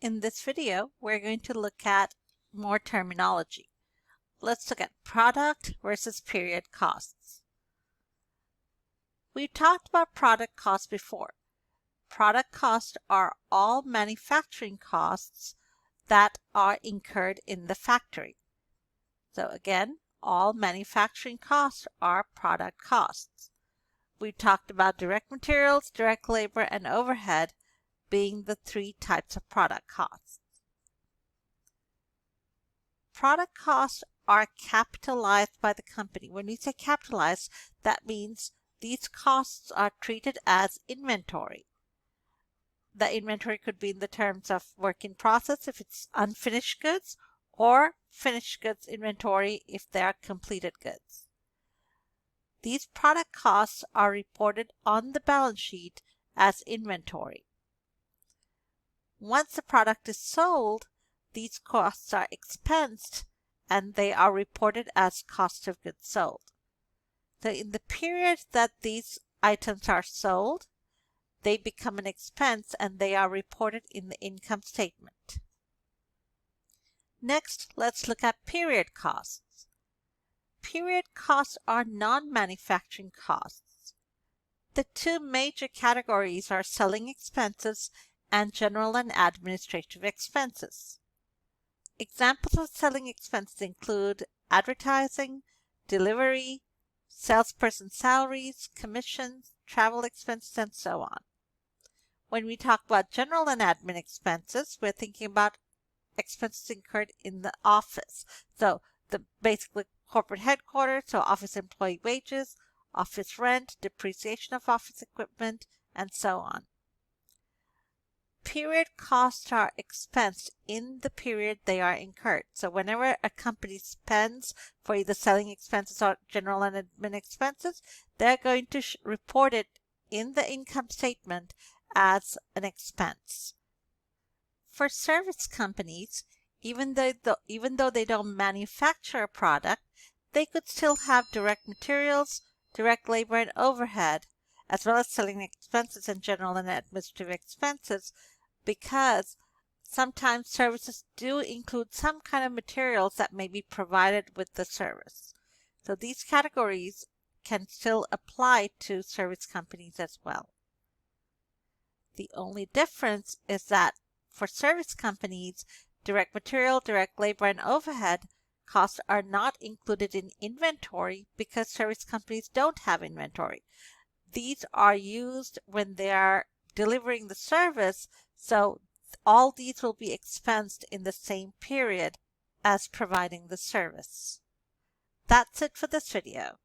In this video, we're going to look at more terminology. Let's look at product versus period costs. We've talked about product costs before. Product costs are all manufacturing costs that are incurred in the factory. So again, all manufacturing costs are product costs. We talked about direct materials, direct labor, and overhead being the three types of product costs. Product costs are capitalized by the company. When we say capitalized, that means these costs are treated as inventory. The inventory could be in the terms of work in process if it's unfinished goods, or finished goods inventory if they are completed goods. These product costs are reported on the balance sheet as inventory. Once the product is sold, these costs are expensed and they are reported as cost of goods sold. So in the period that these items are sold, they become an expense and they are reported in the income statement. Next, let's look at period costs. Period costs are non-manufacturing costs. The two major categories are selling expenses and general and administrative expenses. Examples of selling expenses include advertising, delivery, salesperson salaries, commissions, travel expenses, and so on. When we talk about general and admin expenses, we're thinking about expenses incurred in the office. So basically corporate headquarters, so office employee wages, office rent, depreciation of office equipment, and so on. Period costs are expensed in the period they are incurred. So whenever a company spends for either selling expenses or general and admin expenses, they're going to report it in the income statement as an expense. For service companies, even though they don't manufacture a product, they could still have direct materials, direct labor, and overhead, as well as selling expenses and general and administrative expenses, because sometimes services do include some kind of materials that may be provided with the service. So these categories can still apply to service companies as well. The only difference is that for service companies, direct material, direct labor, and overhead costs are not included in inventory because service companies don't have inventory. These are used when they are delivering the service, so all these will be expensed in the same period as providing the service. That's it for this video.